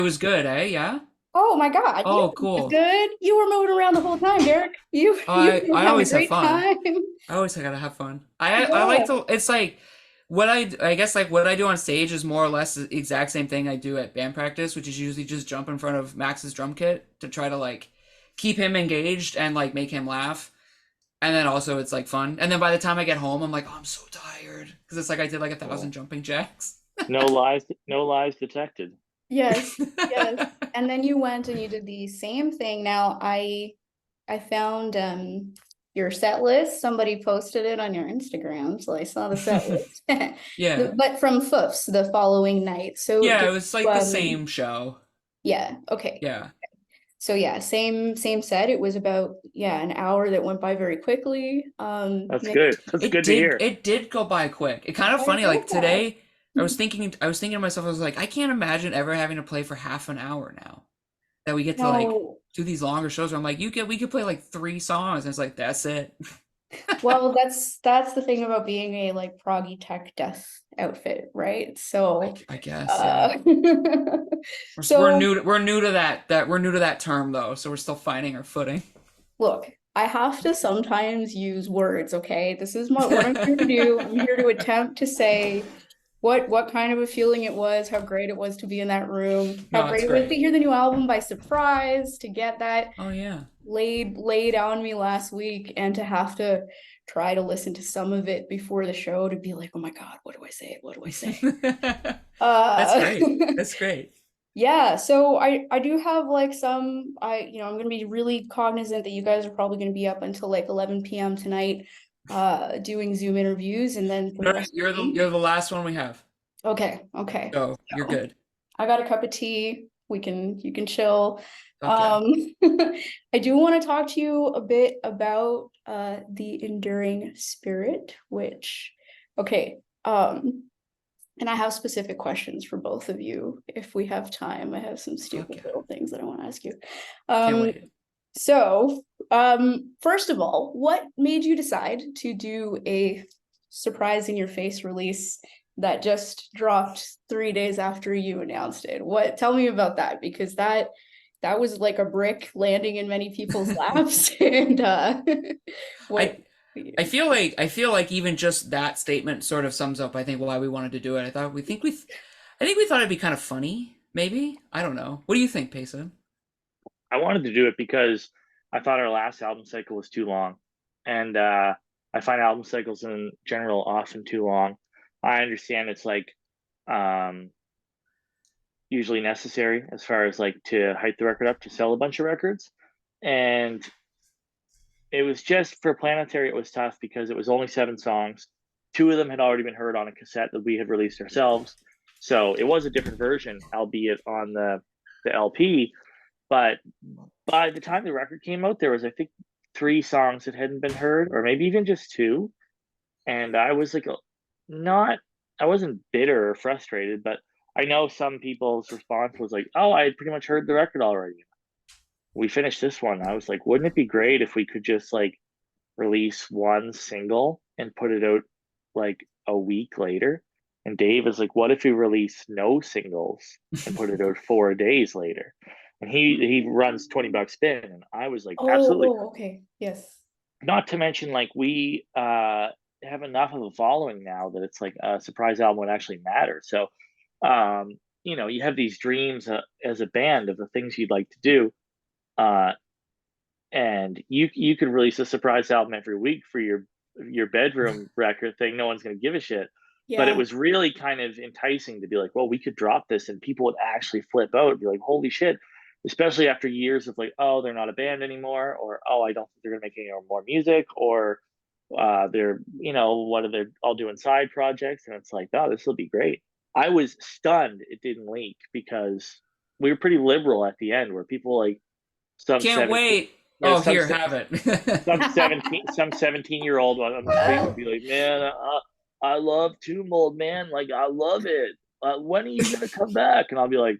It was good, eh? Yeah. Oh my God, yeah, Oh, it was cool. good. You were moving around the whole time, Derek. You were I having a always have great fun. time. I always gotta have fun. I like Yeah. to. It's like what I guess like what I do on stage is more or less the exact same thing I do at band practice, which is usually just jump in front of Max's drum kit to try to like keep him engaged and like make him laugh. And then also it's like fun. And then by the time I get home, I'm like, oh, I'm so tired because it's like I did like a thousand Well, jumping jacks. no lies detected. Yes, yes. And then you went and you did the same thing. Now I found your set list. Somebody posted it on your Instagram, so I saw the set list. Yeah. But from Foufs the following night. So Yeah, did it was you, like the same show. yeah, okay. Yeah. So yeah, same set. It was about yeah, an hour that went by very quickly. That's Maybe good. That's good to hear. It did go by quick. It kind of I funny, love like that. today, I was thinking to myself, I was like, I can't imagine ever having to play for half an hour now. That we get to like No, do these longer shows where I'm like, we could play like three songs, and it's like, that's it. well, that's the thing about being a like proggy tech death outfit, right? So, I guess, yeah. uh, We're so we're new to that term though, so we're still finding our footing. look, I have to sometimes use words, okay? This is what I'm here to do. I'm here to attempt to say what kind of a feeling it was, how great it was to be in that room, how No, it's great it was to great. hear the new album by surprise, to get that Oh yeah. laid on me last week and to have to try to listen to some of it before the show to be like, oh my God, what do I say? What do I say? That's Uh great. That's great. yeah, so I do have like some I'm gonna be really cognizant that you guys are probably gonna be up until like 11 p.m. tonight doing Zoom interviews and then for the rest of the You're week. the last one we have, Okay, okay. so you're So good. I got a cup of tea. You can chill. Okay. Um, I do want to talk to you a bit about the enduring spirit, which okay. And I have specific questions for both of you if we have time. I have some Fuck stupid yeah. little things that I want to ask you. Can't Um, wait. so first of all, what made you decide to do a surprise in your face release that just dropped 3 days after you announced it? What tell me about that because that was like a brick landing in many people's laps and what I I feel like even just that statement sort of sums up I think why we wanted to do it. I think we thought it'd be kind of funny, maybe. I don't know. What do you think, Payson? I wanted to do it because I thought our last album cycle was too long, and I find album cycles in general often too long. I understand it's like um, usually necessary as far as like to hype the record up to sell a bunch of records, and it was just for Planetary. It was tough because it was only 7 songs. Two of them had already been heard on a cassette that we had released ourselves, so it was a different version, albeit on the LP. But by the time the record came out, there was I think 3 songs that hadn't been heard, or maybe even just two. And I was like, not, I wasn't bitter or frustrated, but I know some people's response was like, "Oh, I had pretty much heard the record already. We finished this one." I was like, "Wouldn't it be great if we could just like release one single and put it out like a week later?" And Dave is like, "What if we release no singles and put it out 4 days later?" And he runs 20 bucks spin, and I was like, "Absolutely." okay. Yes. Not to mention, like we have enough of a following now that it's like a surprise album would actually matter. So, you have these dreams as a band of the things you'd like to do, uh, and you could release a surprise album every week for your bedroom record thing. No one's going to give a shit. But it Yeah. was really kind of enticing to be like, well, we could drop this and people would actually flip out and be like, holy shit. Especially after years of like, oh, they're not a band anymore, or oh, I don't think they're gonna make any more music, or they're, what are they all doing side projects? And it's like, oh, this will be great. I was stunned it didn't leak because we were pretty liberal at the end, where people like some Can't 17, wait. yeah, Oh, here, have some it. 17-year-old on the street would be like, man, I love Tomb Mold, man, like I love it. When are you gonna come back? And I'll be like,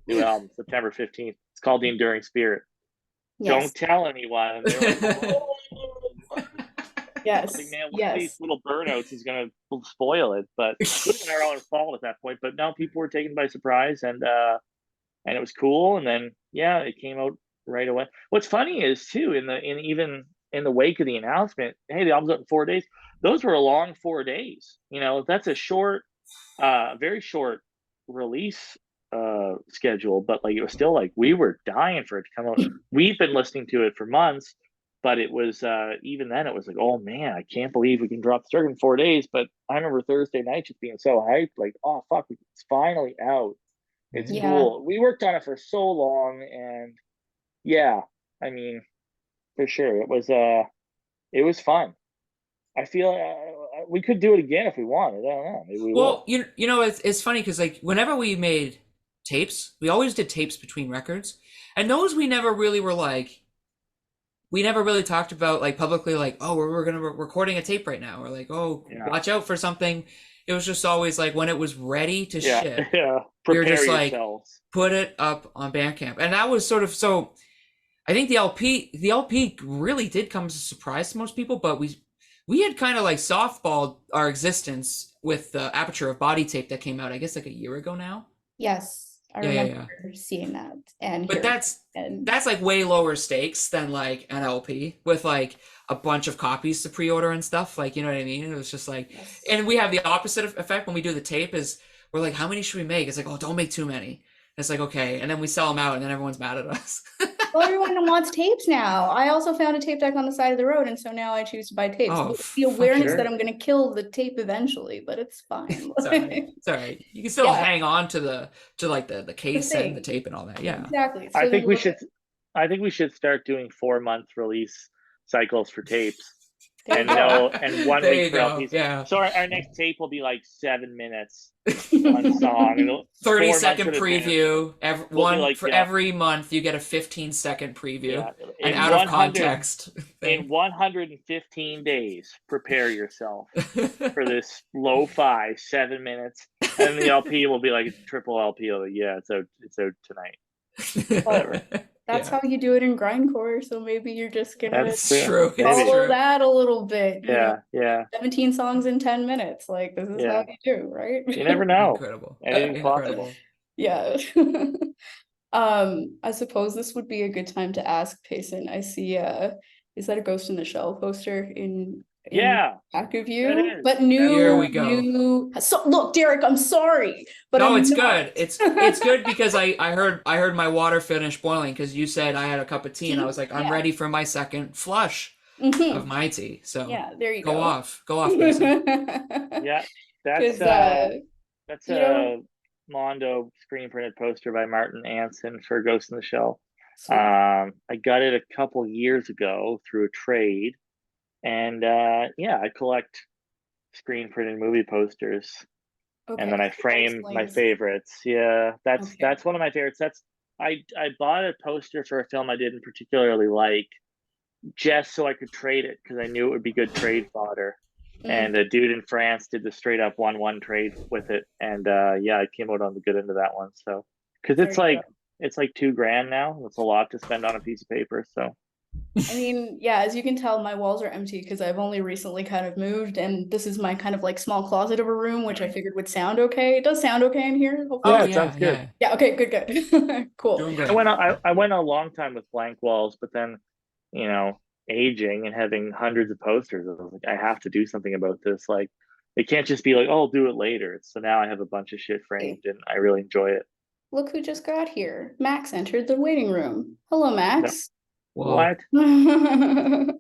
new album, September 15th. It's called The Enduring Spirit. Yes. Don't tell anyone. And they're like, oh. Like, Yes. man, one of these Yes. little burnouts is going to spoil it. But it was our own fault at that point. But now people were taken by surprise. And and it was cool. And then yeah, it came out right away. What's funny is too, even in the wake of the announcement, hey, the album's out in 4 days. Those were a long 4 days. That's a short, very short release schedule, but like it was still like we were dying for it to come out. We've been listening to it for months, but it was even then it was like, oh man, I can't believe we can drop the circuit in 4 days. But I remember Thursday night just being so hyped, like, oh fuck, it's finally out. It's Yeah. cool. We worked on it for so long, and yeah, I mean, for sure, it was fun. I feel we could do it again if we wanted. I don't know. Maybe we will. Well, it's funny because like whenever we made tapes, we always did tapes between records, and those we never really were like, we never really talked about like publicly, like, oh, we're gonna recording a tape right now, or like, oh, Yeah. watch out for something. It was just always like when it was ready to ship, Yeah. we were Prepare just like, yourselves. put it up on Bandcamp, and that was sort of so. I think the LP really did come as a surprise to most people, but we had kind of like softballed our existence with the Aperture of Body tape that came out, I guess, like a year ago now. Yes, I Yeah, remember seeing that. And But that's like way lower stakes than like an LP with like a bunch of copies to pre-order and stuff. Like, you know what I mean? It was just like, yes. and we have the opposite effect when we do the tape is we're like, how many should we make? It's like, oh, don't make too many. It's like, okay. And then we sell them out and then everyone's mad at us. Well, everyone wants tapes now. I also found a tape deck on the side of the road, and so now I choose to buy tapes. Oh, With the awareness sure. that I'm going to kill the tape eventually, but it's fine. It's all right. It's all right. You can still Yeah. hang on to the case The and the tape and all that. Yeah. Exactly. I So think then we look- should. I think we should start doing 4-month release cycles for tapes, There and you go. and 1 There week you for go. LPs. Yeah. So our next tape will be like 7 minutes, one song, and 30 4 second months in advance. preview. Every We'll be one like, for yeah. every month you get a 15-second preview. Yeah. An In out of 100 context In thing. 115 days, prepare yourself for this lo-fi 7 minutes, and the LP will be like a triple LP. Like, yeah, it's out tonight. Whatever. That's Yeah. how you do it in grindcore. So maybe you're just gonna That's It's true. It's Maybe. follow true. that a little bit. You know, Yeah. 17 songs in 10 minutes. Like this is Yeah. how you do, right? You never know. Incredible. Anything's Incredible. possible. Yeah. I suppose this would be a good time to ask Payson. I see is that a Ghost in the Shell poster in Yeah. back of That you? is. But new Here we go. So look, Derrick, I'm sorry, but No, I'm it's not. good. It's good because I heard my water finish boiling because you said I had a cup of tea and I was like, I'm Yeah. ready for my second flush Mhm. of my tea. So Yeah, there you go go. off, Payson. Yeah. That's 'Cause, that's you a know- Mondo screen printed poster by Martin Anson for Ghost in the Shell. sweet. I got it a couple years ago through a trade, and yeah, I collect screen printed movie posters, Okay, and then I that frame my explains. favorites. Yeah, Okay. that's one of my favorites. I bought a poster for a film I didn't particularly like, just so I could trade it because I knew it would be good trade fodder. Mhm. And a dude in France did the straight up 1-1 trade with it, and yeah, I came out on the good end of that one. So because There it's you like go. it's like $2,000 now. It's a lot to spend on a piece of paper. So I mean, yeah, as you can tell, my walls are empty because I've only recently kind of moved, and this is my kind of like small closet of a room, which I figured would sound okay. It does sound okay in here, hopefully. Yeah, it sounds good. Yeah, okay, good. Cool. Doing great. I went a long time with blank walls, but then, aging and having hundreds of posters, I was like, I have to do something about this. Like, it can't just be like, oh, I'll do it later. So now I have a bunch of shit framed, and I really enjoy it. Look who just got here. Max entered the waiting room. Hello, Max. Whoa. What? Gonna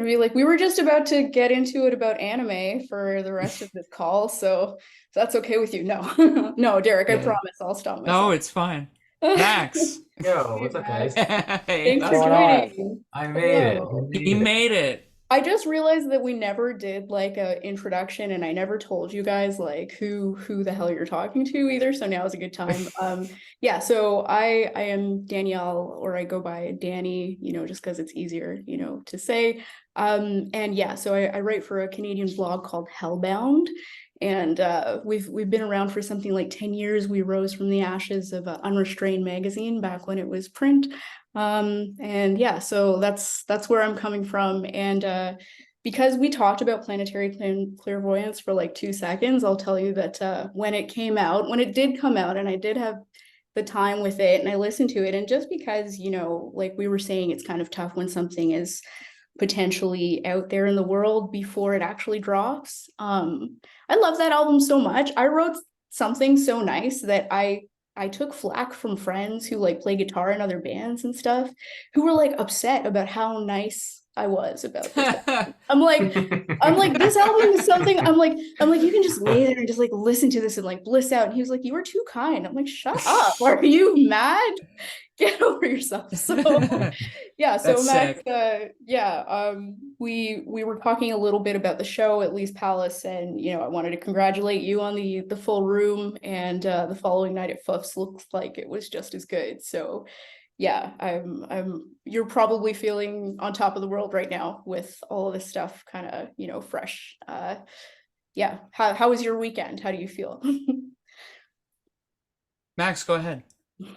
be like, we were just about to get into it about anime for the rest of this call, so if that's okay with you. No, no, Derrick, I Yeah. promise I'll stop myself. No, it's fine. Max. Yo, what's up, guys? Hey, Thanks What's for going on? joining. I made Hello. it. he made it. I just realized that we never did like a introduction, and I never told you guys like who the hell you're talking to either. So now is a good time. Yeah. So I am Danielle, or I go by Danny. Just because it's easier, to say. And yeah. So I write for a Canadian blog called Hellbound, and we've been around for something like 10 years. We rose from the ashes of Unrestrained magazine back when it was print. And yeah, so that's where I'm coming from. And because we talked about planetary clairvoyance for like 2 seconds, I'll tell you that when it did come out, and I did have the time with it and I listened to it. And just because, you know, like we were saying, it's kind of tough when something is potentially out there in the world before it actually drops. I love that album so much. I wrote something so nice that I took flack from friends who like play guitar in other bands and stuff, who were like upset about how nice I was about this. I'm like, this album is something. I'm like, you can just lay there and just like listen to this and like bliss out. And he was like, you were too kind. I'm like, shut up. Are you mad? Get over yourself. So yeah, so That's Max, sick. we were talking a little bit about the show at Lee's Palace, and you know, I wanted to congratulate you on the full room, and the following night at Foufounes looks like it was just as good. So yeah, I'm you're probably feeling on top of the world right now with all of this stuff kind of, you know, fresh. Yeah, how was your weekend? How do you feel? Max, go ahead.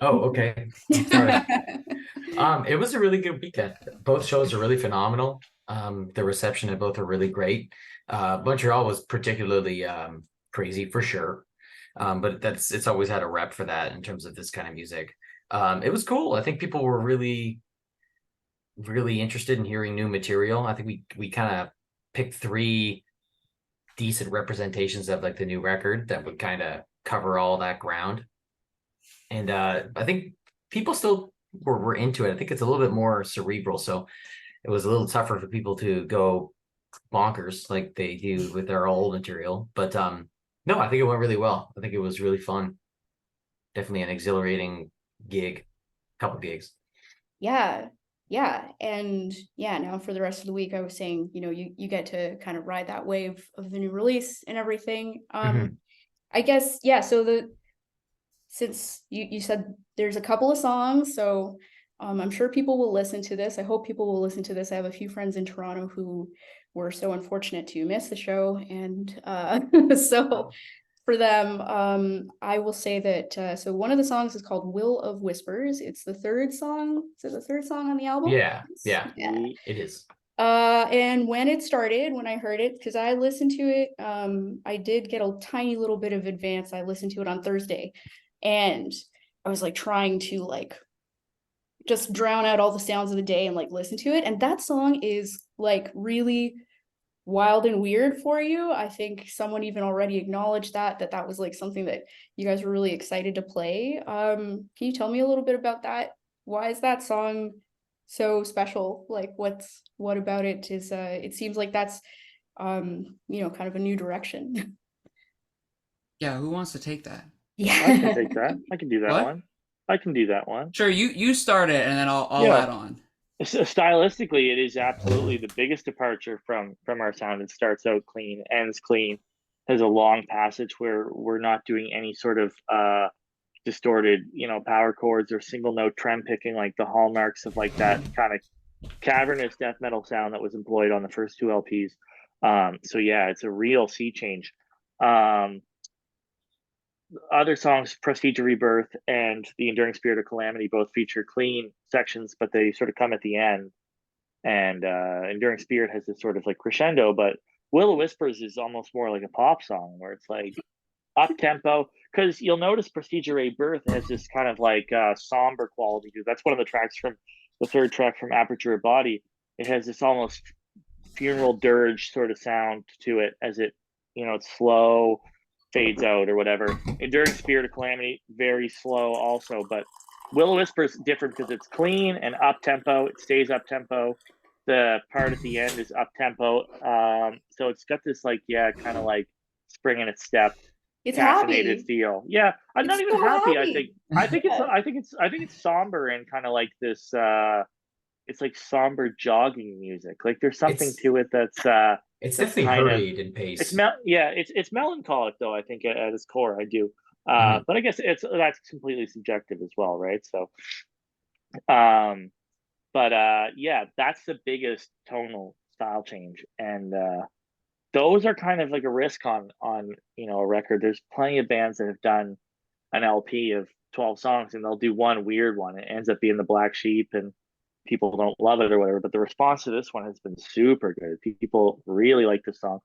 Oh, okay. Sorry. It was a really good weekend. Both shows are really phenomenal. The reception at both are really great. Montreal was particularly crazy for sure. But it's always had a rep for that in terms of this kind of music. It was cool. I think people were really, really interested in hearing new material. I think we kind of picked 3 decent representations of like the new record that would kind of cover all that ground. And I think people still were into it. I think it's a little bit more cerebral, so it was a little tougher for people to go bonkers like they do with their old material. But no, I think it went really well. I think it was really fun. Definitely an exhilarating gig, couple gigs. Yeah, yeah. And yeah, now for the rest of the week, I was saying, you know, you get to kind of ride that wave of the new release and everything. I guess, yeah, so since you said there's a couple of songs, so I'm sure people will listen to this. I hope people will listen to this. I have a few friends in Toronto who were so unfortunate to miss the show, and so for them, I will say that so one of the songs is called Will of Whispers. It's the third song. Is it the third song on the album? Yeah, Yeah. it is. And when it started, when I heard it, because I listened to it, I did get a tiny little bit of advance. I listened to it on Thursday, and I was like trying to like just drown out all the sounds of the day and like listen to it. And that song is like really wild and weird for you. I think someone even already acknowledged that was like something that you guys were really excited to play. Can you tell me a little bit about that? Why is that song so special? Like what about it is it seems like that's you know, kind of a new direction. Yeah, who wants to take that? Yeah. I can take that. I can do that What? one. I can do that one. Sure, you start it and then I'll Yeah. add on. So stylistically, it is absolutely the biggest departure from our sound. It starts out clean, ends clean, has a long passage where we're not doing any sort of distorted, you know, power chords or single note trem picking like the hallmarks of like that kind of cavernous death metal sound that was employed on the first 2 LPs. So yeah, it's a real sea change. Other songs, Prestige of Rebirth and The Enduring Spirit of Calamity, both feature clean sections, but they sort of come at the end. And Enduring Spirit has this sort of like crescendo, but Will of Whispers is almost more like a pop song where it's like up tempo. Because you'll notice Prestige of Rebirth has this kind of like somber quality to it. That's one of the tracks from the third track from Aperture of Body. It has this almost funeral dirge sort of sound to it as it, you know, it's slow, fades out or whatever. Enduring Spirit of Calamity, very slow also, but Will o' Wisper's different because it's clean and up tempo. It stays up tempo. The part at the end is up tempo. So it's got this like, yeah, kind of like spring in its step, It's caffeinated happy. feel. Yeah, I'm It's not even so happy. happy. I think it's somber and kind of like this. It's like somber jogging music. Like there's something It's to it that's definitely kind of hurried in pace. it's melancholic though. I think at its core, I do. But I guess that's completely subjective as well, right? So, but yeah, that's the biggest tonal style change, and those are kind of like a risk on you know a record. There's plenty of bands that have done an LP of 12 songs and they'll do one weird one. It ends up being the Black Sheep and people don't love it or whatever. But the response to this one has been super good. People really like the song.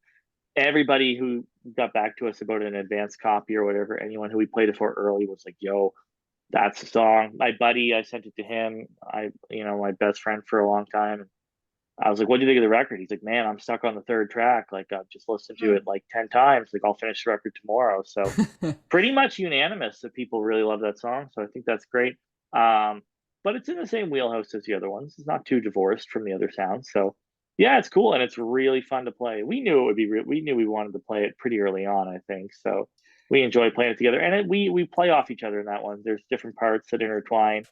Everybody who got back to us about an advanced copy or whatever, anyone who we played it for early was like, yo, that's the song. My buddy, I sent it to him. My best friend for a long time. I was like, "What do you think of the record?" He's like, "Man, I'm stuck on the third track. Like, I've just listened to it like 10 times. Like, I'll finish the record tomorrow." So, pretty much unanimous that people really love that song. So I think that's great. But it's in the same wheelhouse as the other ones. It's not too divorced from the other sounds. So, yeah, it's cool and it's really fun to play. We knew it would be. We knew we wanted to play it pretty early on. I think so. We enjoy playing it together, and we play off each other in that one. There's different parts that intertwine.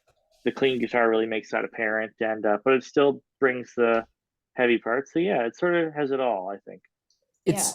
The clean guitar really makes that apparent, and but it still brings the heavy parts. So yeah, it sort of has it all, I think. It's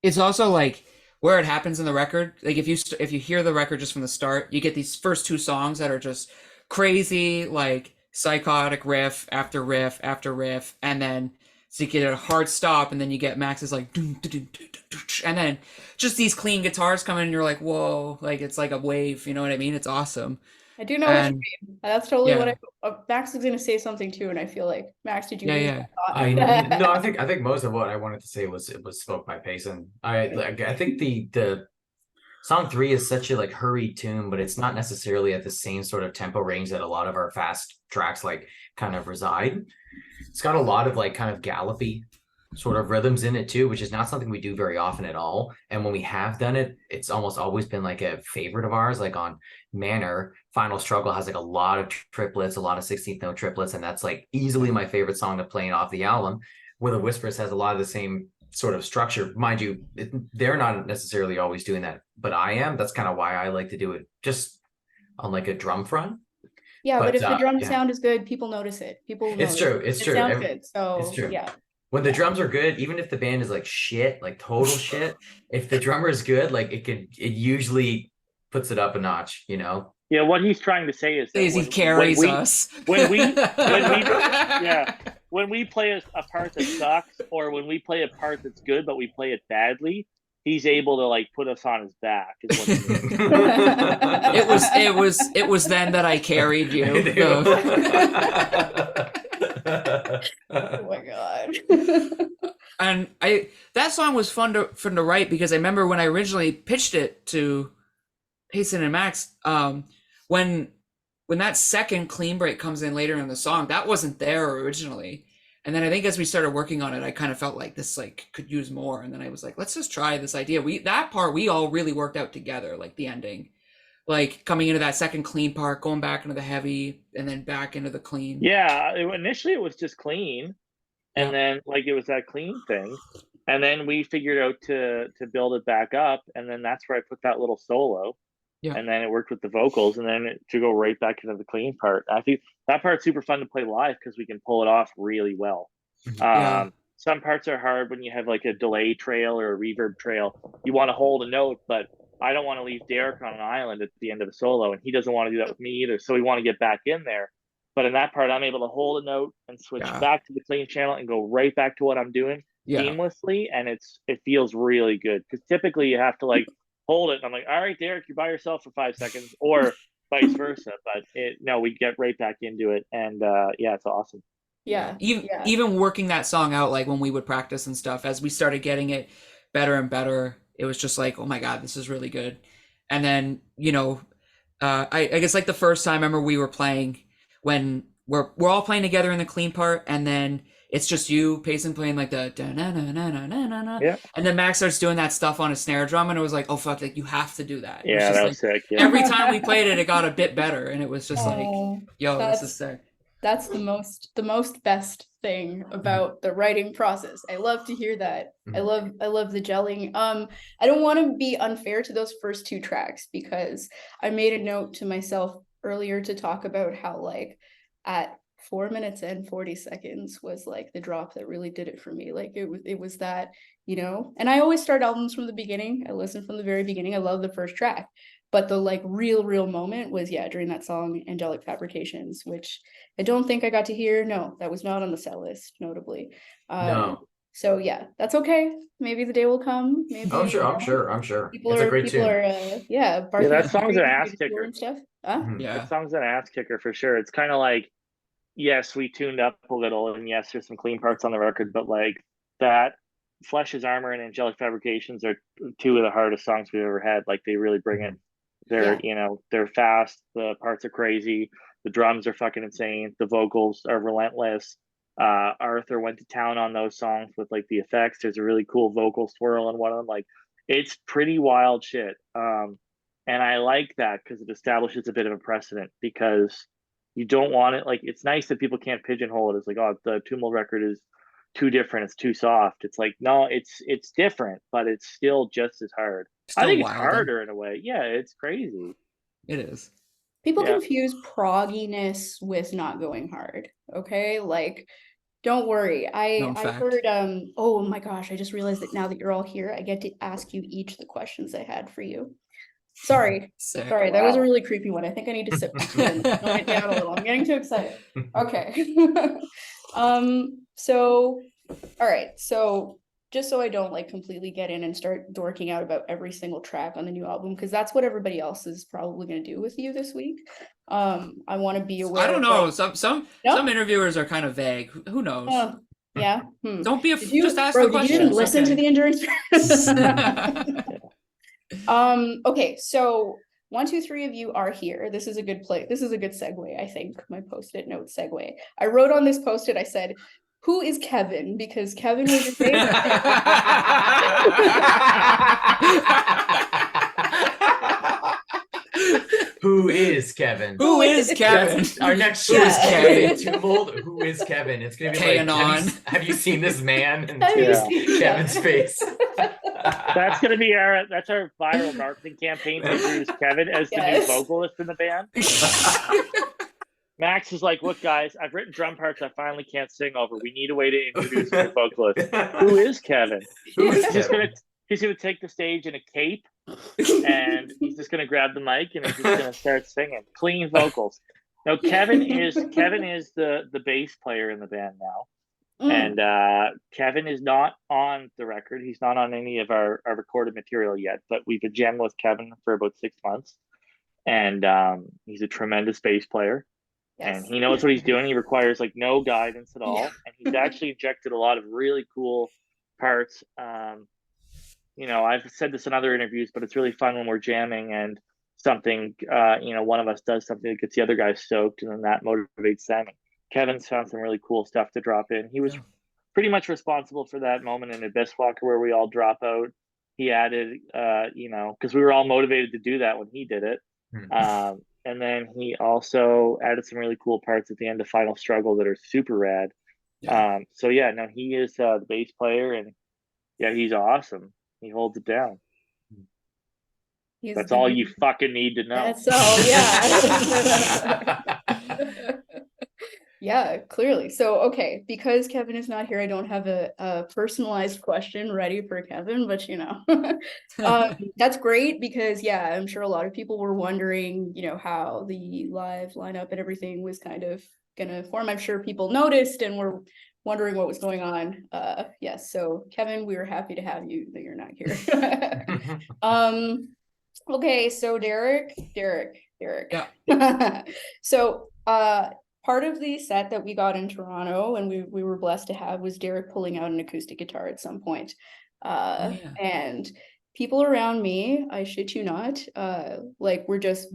it's also like where it happens in the record. Like if you hear the record just from the start, you get these first two songs that are just crazy, like psychotic riff after riff after riff, and then so you get a hard stop, and then you get Max's like dun, dun, dun, dun, dun, dun, and then just these clean guitars come in, and you're like, whoa, like it's like a wave, you know what I mean? It's awesome. I do know what you And mean. That's totally yeah, what Max is gonna say something too, and I feel like Max, did you yeah, lose yeah. that No, thought? I think most of what I wanted to say was spoke by Payson. I think the song 3 is such a like hurried tune, but it's not necessarily at the same sort of tempo range that a lot of our fast tracks like kind of reside. It's got a lot of like kind of gallopy sort of rhythms in it too, which is not something we do very often at all. And when we have done it, it's almost always been like a favorite of ours. Like on Manor, Final Struggle has like a lot of triplets, a lot of 16th note triplets, and that's like easily my favorite song to play off the album. Where the Whispers has a lot of the same sort of structure, mind you. They're not necessarily always doing that, but I am. That's kind of why I like to do it just on like a drum front. Yeah, but But if the drum yeah, sound is good, people notice it. People it's notice true. it. It's It true. sounds good. It's So true. yeah. When the Yeah. drums are good, even if the band is like shit, like total shit, if the drummer is good, like it usually puts it up a notch, you know? Yeah, what he's trying to say is that Daisy when carries us. yeah, when we play a part that sucks, or when we play a part that's good but we play it badly, he's able to like put us on his back. Is what he means. It was then that I carried you. Oh my god. And that song was fun to write because I remember when I originally pitched it to Payson and Max, when that second clean break comes in later in the song, that wasn't there originally. And then I think as we started working on it, I kind of felt like this like could use more. And then I was like, let's just try this idea. That part we all really worked out together, like the ending. Like coming into that second clean part, going back into the heavy, and then back into the clean. Yeah, initially it was just clean, and then like it was that clean thing, and then we figured out to build it back up, and then that's where I put that little solo, and then it worked with the vocals, and then to go right back into the clean part. I think that part's super fun to play live because we can pull it off really well. Some parts are hard when you have like a delay trail or a reverb trail. You want to hold a note, but I don't want to leave Derrick on an island at the end of a solo, and he doesn't want to do that with me either. So we want to get back in there. But in that part, I'm able to hold a note and switch back to the clean channel and go right back to what I'm doing seamlessly, and it feels really good. Because typically you have to like hold it. And I'm like, all right, Derrick, you're by yourself for 5 seconds, or vice versa. But no, we get right back into it, and yeah, it's awesome. Yeah. Even working that song out, like when we would practice and stuff, as we started getting it better and better, it was just like, oh my god, this is really good. And then I guess like the first time I remember we were playing when we're all playing together in the clean part, and then it's just you, Payson, playing like the and then Max starts doing that stuff on a snare drum, and it was like, oh fuck, like you have to do that. Yeah, that was sick. Yeah. Every time we played it, it got a bit better, and it was just like, yo, this is sick. That's the most best thing about the writing process. I love to hear that. I love the gelling. I don't want to be unfair to those first two tracks because I made a note to myself earlier to talk about how like at 4 minutes and 40 seconds was like the drop that really did it for me. Like it was that, and I always start albums from the beginning. I listen from the very beginning. I love the first track. But the like real moment was during that song Angelic Fabrications, which I don't think I got to hear. No, that was not on the set list, notably. No. So yeah, that's okay. Maybe the day will come. Maybe I'm sure. It's a great tune. That song's an ass kicker and stuff. That song's an ass kicker for sure. It's kind of like, yes, we tuned up a little, and yes, there's some clean parts on the record, but like that Flesh's Armor and Angelic Fabrications are two of the hardest songs we've ever had. Like they really bring it They're they're fast. The parts are crazy. The drums are fucking insane. The vocals are relentless. Arthur went to town on those songs with like the effects. There's a really cool vocal swirl in one of them. Like it's pretty wild shit. And I like that because it establishes a bit of a precedent because you don't want it. Like it's nice that people can't pigeonhole it as like, oh, the Tumult record is too different. It's too soft. It's like, no, it's different, but it's still just as hard. I Still think it's wilder. harder in a way. Yeah, it's crazy. It is. People Yeah. confuse progginess with not going hard. Okay, like don't worry. Known I fact. heard oh my gosh, I just realized that now that you're all here, I get to ask you each the questions I had for you. Sorry. Sick. Sorry, that was a Wow. really creepy one. I think I need to sit back and tone it down a little. I'm getting too excited. Okay. So all right, so just so I don't like completely get in and start dorking out about every single track on the new album, because that's what everybody else is probably going to do with you this week. I want to be aware. I don't of, know. like, Some No? interviewers are kind of vague. Who knows? Yeah. Don't be Did you, just ask bro, the did you even questions. listen to Okay. the endurance? Okay, so 1, 2, 3 of you are here. This is a good play. This is a good segue, I think. My post-it note segue. I wrote on this post-it, I said, who is Kevin? Because Kevin was your favorite. Who is Kevin? Who is Kevin? That's our next show Yeah. is Kevin Tumult. Who is Kevin? It's gonna be like, Kanon. have you seen this man? And Have you Yeah. seen Kevin's Kevin? face. That's gonna be our viral marketing campaign to introduce Kevin as the new Yes. vocalist in the band. Max is like, look, guys, I've written drum parts I finally can't sing over. We need a way to introduce a new vocalist. Who is Kevin? Who is He's Kevin? gonna take the stage in a cape and he's just gonna grab the mic and he's just gonna start singing. Clean vocals. No, Kevin is the bass player in the band now. And Kevin is not on the record. He's not on any of our recorded material yet, but we've been jamming with Kevin for about 6 months. And he's a tremendous bass player. Yes. And he knows what he's doing. He requires like no guidance at all. Yeah. And he's actually injected a lot of really cool parts. I've said this in other interviews, but it's really fun when we're jamming and something, one of us does something that gets the other guy stoked and then that motivates them. Kevin's found some really cool stuff to drop in. He was pretty much responsible for that moment in Abysswalker where we all drop out. He added, because we were all motivated to do that when he did it. And then he also added some really cool parts at the end of Final Struggle that are super rad. Yeah. He is the bass player, and yeah, he's awesome. He holds it down. That's all you fucking need to know. That's all, yeah. Yeah, clearly. So, okay, because Kevin is not here, I don't have a personalized question ready for Kevin, but that's great because, yeah, I'm sure a lot of people were wondering, how the live lineup and everything was kind of gonna form. I'm sure people noticed and were wondering what was going on. Yes, so Kevin, we were happy to have you, that you're not here. Okay, so Derrick. Yeah. So, part of the set that we got in Toronto and we were blessed to have was Derrick pulling out an acoustic guitar at some point. And people around me, I shit you not, were just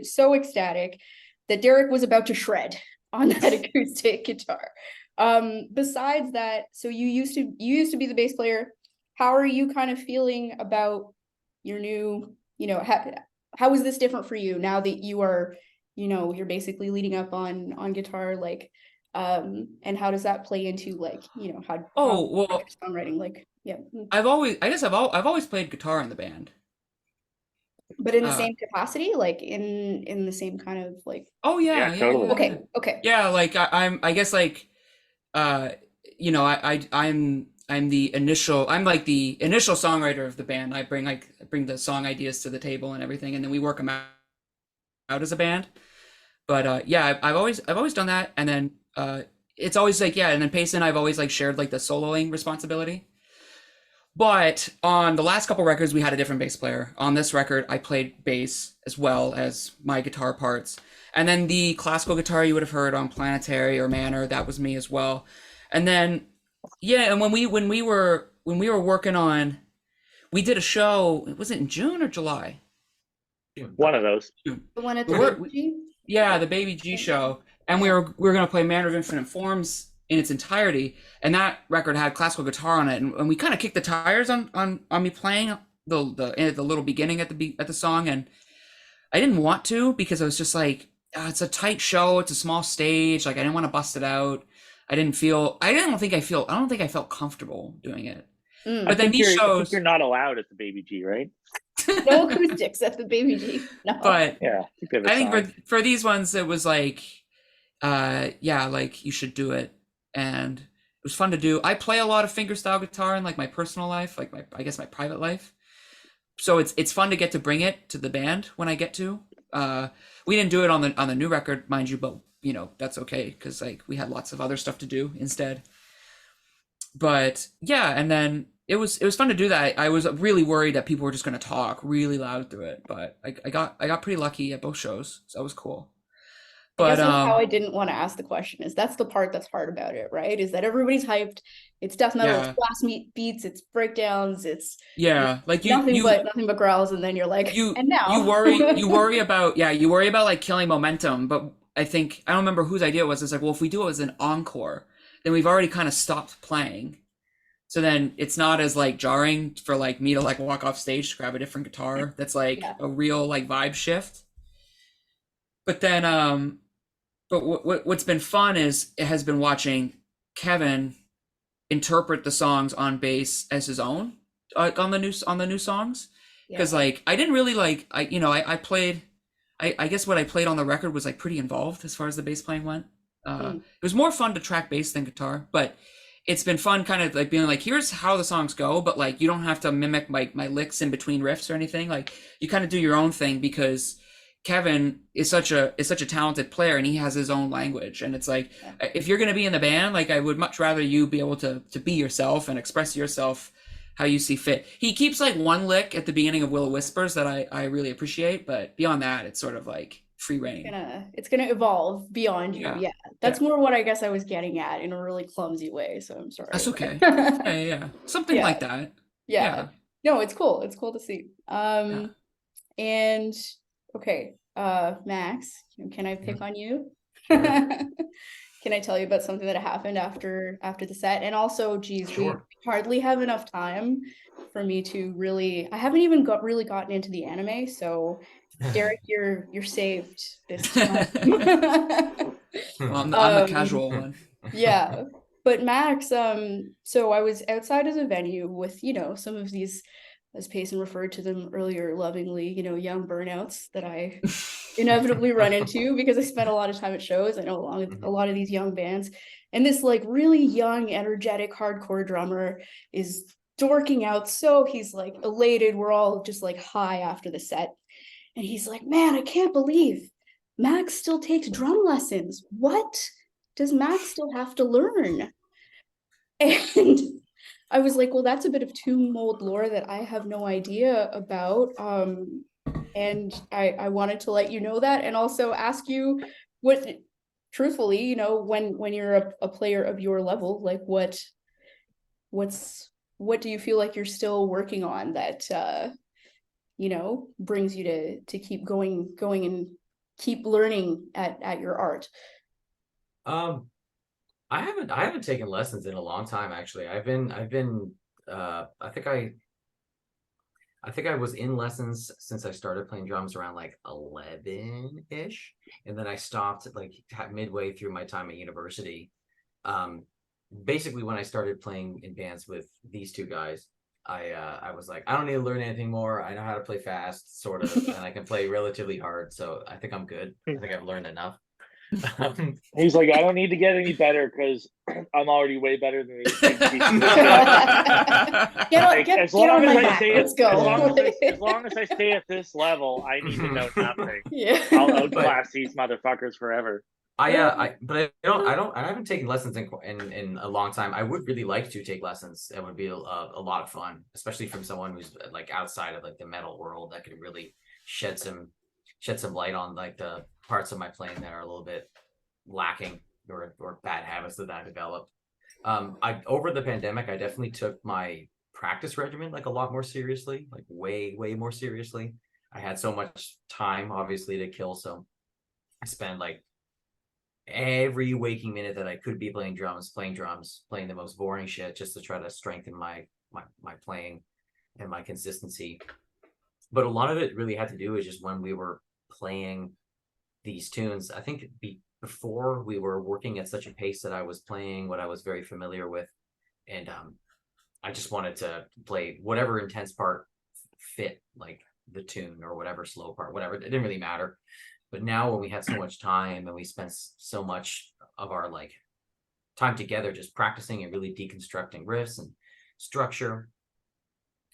so ecstatic that Derrick was about to shred on that acoustic guitar. Besides that, so you used to be the bass player. How are you kind of feeling about your new, how is this different for you now that you are, you're basically leading up on guitar, and how does that play into how songwriting, yeah. I've always played guitar in the band. But in the same capacity, in the same kind of Oh yeah, Yeah, totally. Okay. Yeah, I'm the initial songwriter of the band. I bring the song ideas to the table and everything, and then we work them out as a band. But I've always done that, and then it's always and then Payson, I've always shared the soloing responsibility. But on the last couple records, we had a different bass player. On this record, I played bass as well as my guitar parts. And then the classical guitar you would have heard on Planetary or Manor, that was me as well. And then, and when we were working on, we did a show, was it in June or July? One of those. The one at the We're- BG? Yeah, the Baby G show, and we were gonna play Manner of Infinite Forms in its entirety, and that record had classical guitar on it, and we kind of kicked the tires on me playing the little beginning at the song, and I didn't want to because I was just like, it's a tight show, it's a small stage, like I didn't want to bust it out. I don't think I felt comfortable doing it. Mm. But then these I think shows, you're not allowed at the Baby G, right? No acoustics at the Baby G. No. but Yeah, I think for these ones it was like, like you should do it, and it was fun to do. I play a lot of fingerstyle guitar in like my personal life, like my private life. So it's fun to get to bring it to the band when I get to. We didn't do it on the new record, mind you, but you know that's okay because like we had lots of other stuff to do instead. But yeah, and then it was fun to do that. I was really worried that people were just going to talk really loud through it, but I got pretty lucky at both shows, so that was cool. I But guess that's how I didn't want to ask the question. Is that's the part that's hard about it, right? Is that everybody's hyped? It's death metal, Yeah. it's blast beats, it's breakdowns, it's yeah, like nothing but growls, and then you're like, and now you worry about like killing momentum. But I don't remember whose idea it was. It's like, well, if we do it as an encore, then we've already kind of stopped playing. So then it's not as like jarring for like me to like walk off stage to grab a different guitar. That's like a real like vibe shift. But then but what's been fun has been watching Kevin interpret the songs on bass as his own, like on the new songs, because like I didn't really like I played, I guess what I played on the record was like pretty involved as far as the bass playing went. It was more fun to track bass than guitar, but it's been fun kind of like being like, here's how the songs go, but like you don't have to mimic my licks in between riffs or anything. Like you kind of do your own thing because Kevin is such a talented player and he has his own language. And it's like, if you're going to be in the band, like I would much rather you be able to be yourself and express yourself how you see fit. He keeps like one lick at the beginning of Willow Whispers that I really appreciate, but beyond that, it's sort of like free reign. It's gonna evolve beyond you. Yeah. That's more what I guess I was getting at in a really clumsy way. So I'm sorry. That's okay. yeah. Something like that. Yeah. No, it's cool. It's cool to see. And okay, Max, can I pick on you? Can I tell you about something that happened after the set? And also, geez, we hardly have enough time for me to really. I haven't even really gotten into the anime, so Derrick, you're saved this time. Well, I'm the casual one. Yeah, but Max, so I was outside of the venue with some of these, as Payson referred to them earlier lovingly, young burnouts that I inevitably run into because I spent a lot of time at shows. I know a lot of these young bands, and this like really young, energetic, hardcore drummer is dorking out. So he's like elated. We're all just like high after the set. And he's like, man, I can't believe Max still takes drum lessons. What does Max still have to learn? And I was like, well, that's a bit of tomb mold lore that I have no idea about. And I wanted to let you know that, and also ask you what, truthfully, when you're a player of your level, like what do you feel like you're still working on that brings you to keep going and keep learning at your art? I haven't taken lessons in a long time, actually. I think I was in lessons since I started playing drums around like 11-ish, and then I stopped like midway through my time at university. Basically when I started playing in bands with these two guys, I was like, I don't need to learn anything more. I know how to play fast, sort of, and I can play relatively hard. So I think I'm good. I think I've learned enough. He's like, I don't need to get any better because I'm already way better than these things. Get on my back. Let's go. As long as I stay at this level, I need to know nothing. Yeah. I'll outclass these motherfuckers forever. I haven't taken lessons in a long time. I would really like to take lessons. It would be a lot of fun, especially from someone who's like outside of like the metal world that could really shed some light on like the parts of my playing that are a little bit lacking or bad habits that I developed. Over the pandemic, I definitely took my practice regimen like a lot more seriously, like way more seriously. I had so much time, obviously, to kill. So I spent like every waking minute that I could be playing drums, playing the most boring shit just to try to strengthen my playing and my consistency. But a lot of it really had to do with just when we were playing these tunes. I think before we were working at such a pace that I was playing what I was very familiar with, and I just wanted to play whatever intense part fit like the tune or whatever slow part, whatever. It didn't really matter. But now when we had so much time and we spent so much of our like time together just practicing and really deconstructing riffs and structure,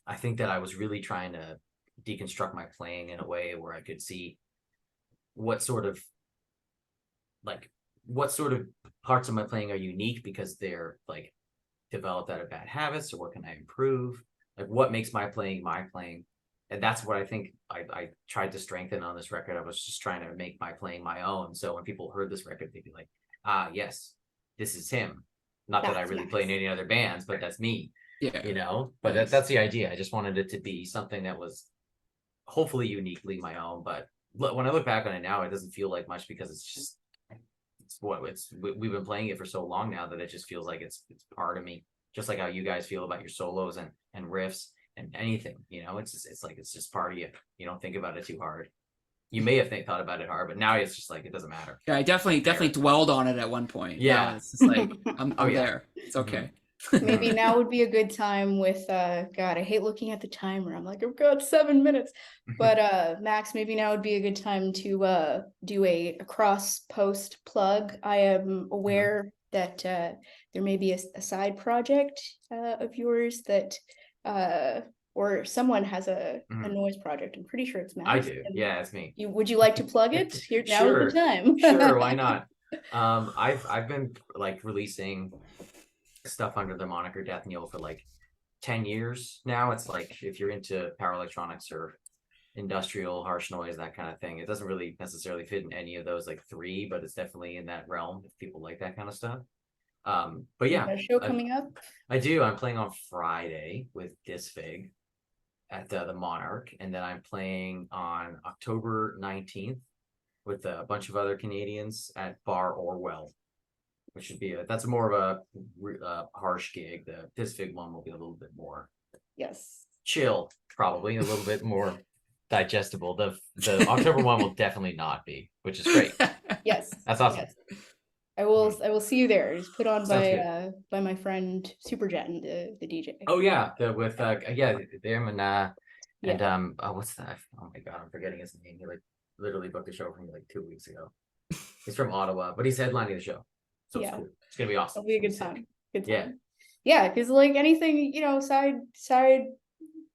I think that I was really trying to deconstruct my playing in a way where I could see what sort of parts of my playing are unique because they're like developed out of bad habits, or what can I improve? Like what makes my playing. And that's what I think I tried to strengthen on this record. I was just trying to make my playing my own. So when people heard this record, they'd be like, yes, this is him. Not that I really play in any other bands, but that's me. Yeah. You know, but that's the idea. I just wanted it to be something that was hopefully uniquely my own. But when I look back on it now, it doesn't feel like much because we've been playing it for so long now that it just feels like it's part of me. Just like how you guys feel about your solos and riffs and anything, you know, it's just part of you. You don't think about it too hard. You may have thought about it hard, but now it's just like it doesn't matter. Yeah, I definitely dwelled on it at one point. Yeah. Now it's just like I'm Oh, yeah. there. It's okay. Maybe now would be a good time with God, I hate looking at the timer. I'm like, I've got 7 minutes. But Max, maybe now would be a good time to do a cross post plug. I am aware that there may be a side project of yours that or someone has a noise project. I'm pretty sure it's Max. I do. Yeah, it's me. Would you like to plug it? Here now Sure. is the time. Sure, why not? I've been like releasing stuff under the moniker Death Kneel for like 10 years now. It's like if you're into power electronics or industrial harsh noise, that kind of thing, it doesn't really necessarily fit in any of those like three, but it's definitely in that realm if people like that kind of stuff. But yeah, a show coming up. I do. I'm playing on Friday with Disfig at the Monarch, and then I'm playing on October 19th with a bunch of other Canadians at Bar Orwell, which should be that's more of a harsh gig. The Disfig one will be a little bit more chill, probably a little bit more digestible. The October one will definitely not be, which is great. Yes, that's awesome. Yes. I will see you there. It's put on by my friend Superjet, the DJ. Oh yeah, with them and what's that? Oh my god, I'm forgetting his name. He like literally booked a show for me like 2 weeks ago. He's from Ottawa, but he's headlining the show. So it's cool. It's gonna be awesome. It'll be a good time. Good time. Yeah, because like anything, you know, side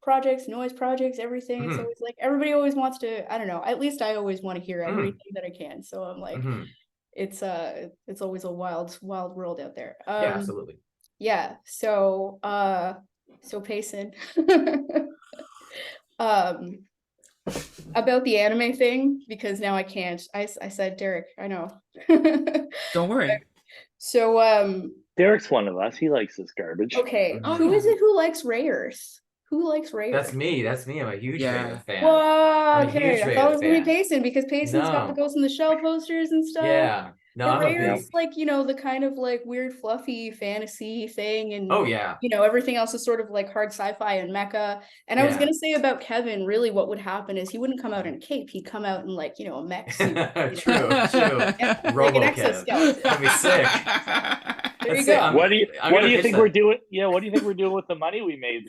projects, noise projects, everything. It's always like everybody always wants to, I don't know, at least I always want to hear everything that I can. So I'm like it's always a wild world out there. Yeah, absolutely. Yeah. So Payson. About the anime thing, because now I can't. I said Derrick, I know. Don't worry. So Derrick's one of us. He likes this garbage. Okay. Who is it who likes Ray Earth? Who likes Ray Earth? That's me. I'm a huge Ray Earth fan. Whoa, okay. I thought it was gonna be Payson because Payson's got the Ghost in the Shell posters and stuff. Yeah. No, Ray Earth's like, you know, the kind of like weird fluffy fantasy thing, and you know, everything else is sort of like hard sci-fi and mecha. And I was gonna say about Kevin, really what would happen is he wouldn't come out in a cape, he'd come out in like, you know, a mech suit. True. Yeah, like an exoskeleton. That'd be sick. There you go. What do you think we're doing? Yeah, what do you think we're doing with the money we made?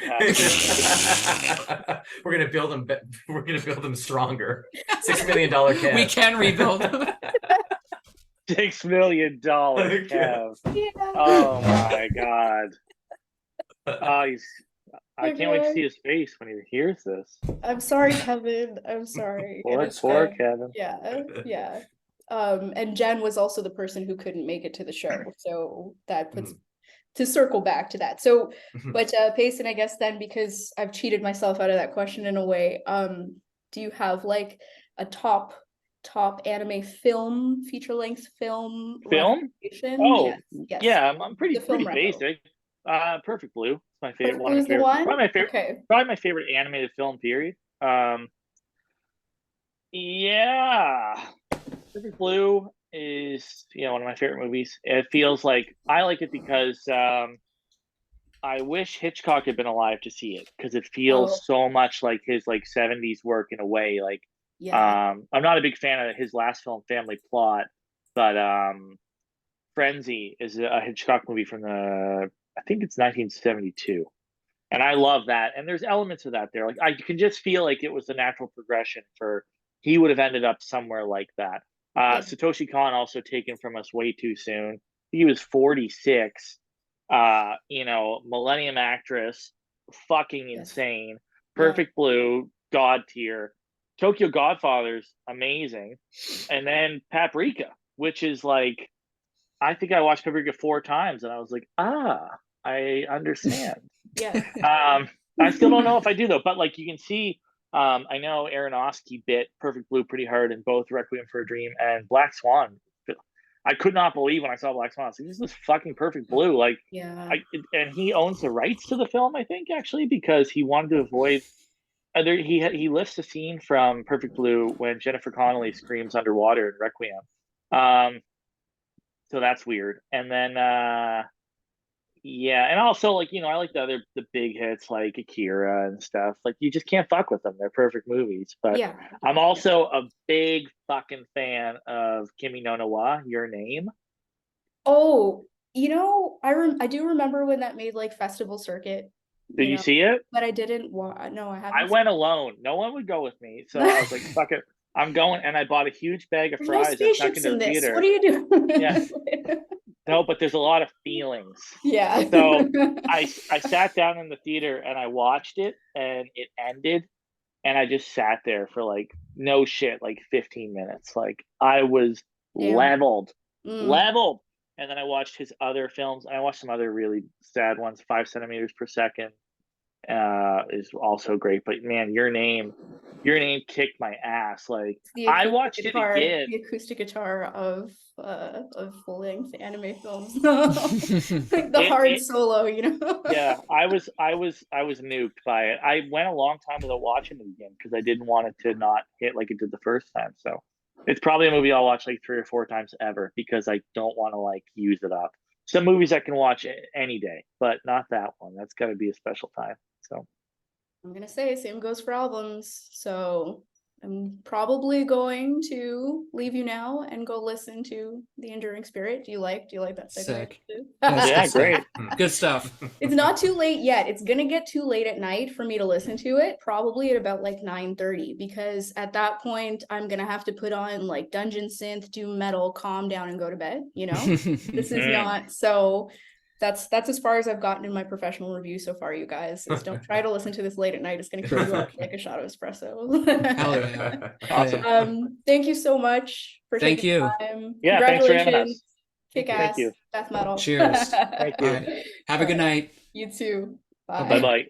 We're gonna build them. We're gonna build them stronger. $6 million cash. We can rebuild them. $6 million Kev. Yeah. Oh my god. I can't wait to see his face when he hears this. I'm sorry, Kevin. I'm sorry. Poor Kevin. Yeah. And Jen was also the person who couldn't make it to the show, so that puts to circle back to that. So, but Payson, I guess then, because I've cheated myself out of that question in a way, do you have like a top anime film, feature-length film? Oh, yes. Yeah, I'm pretty basic. Perfect Blue. It's my favorite. Perfect Blue's the one? Probably my favorite animated film. Period. Yeah. Perfect Blue is, one of my favorite movies. It feels like I like it because I wish Hitchcock had been alive to see it because it feels so much like his like 70s work in a way. Like Yeah. I'm not a big fan of his last film, Family Plot, but Frenzy is a Hitchcock movie from I think it's 1972. And I love that. And there's elements of that there. Like I can just feel like it was the natural progression for he would have ended up somewhere like that. Yeah. Satoshi Kon also taken from us way too soon. He was 46. Millennium Actress, fucking Yes. insane. Yeah. Perfect Blue, God tier. Tokyo Godfathers, amazing. And then Paprika, which is like, I think I watched Paprika 4 times and I was like, I understand. Yeah. I still don't know if I do though, but like you can see, I know Aronofsky bit Perfect Blue pretty hard in both Requiem for a Dream and Black Swan. I could not believe when I saw Black Swan. I was like, this is fucking Perfect Blue. Like, Yeah. and he owns the rights to the film, I think, actually, because he wanted to avoid. He lifts the scene from Perfect Blue when Jennifer Connelly screams underwater in Requiem. So that's weird. And then yeah, and also like I like the big hits like Akira and stuff. Like you just can't fuck with them. They're perfect movies. But Yeah. I'm also a big fucking fan of Kimi no Na wa, Your Name. Oh, I do remember when that made like festival circuit, Did you see it? but I didn't no, I haven't. I went alone. No one would go with me, so I was like, "Fuck it, I'm going." And I bought a huge bag of There's no fries. I snuck spaceships into in the this. theater. What are you doing? Yeah. No, but there's a lot of feelings. Yeah. So I sat down in the theater and I watched it, and it ended, and I just sat there for like no shit, like 15 minutes. Like I was Damn. leveled. Mm. And then I watched his other films, and I watched some other really sad ones. 5 centimeters per second is also great. But man, Your Name kicked my ass. Like I watched it again. The acoustic guitar of full-length anime films. Like the hard solo, Yeah, I was nuked by it. I went a long time without watching it again because I didn't want it to not hit like it did the first time. So it's probably a movie I'll watch like 3 or 4 times ever because I don't want to like use it up. Some movies I can watch any day, but not that one. That's got to be a special time. So I'm gonna say same goes for albums. So I'm probably going to leave you now and go listen to The Enduring Spirit. Do you like that segue? Sick. Too? yeah, great. Good stuff. It's not too late yet. It's gonna get too late at night for me to listen to it, probably at about like 9:30, because at that point I'm gonna have to put on like dungeon synth, doom metal, calm down and go to bed, This is not so that's as far as I've gotten in my professional review so far, you guys. Is don't try to listen to this late at night. It's gonna kill you up like a shot of espresso. Hell yeah. Awesome. Thank you so much for Thank taking you. time. Yeah, thanks for having Congratulations. us. Kick ass. Thank you. Death metal. Cheers. Thank you. All right. Have a good night. You too. Bye. Bye bye.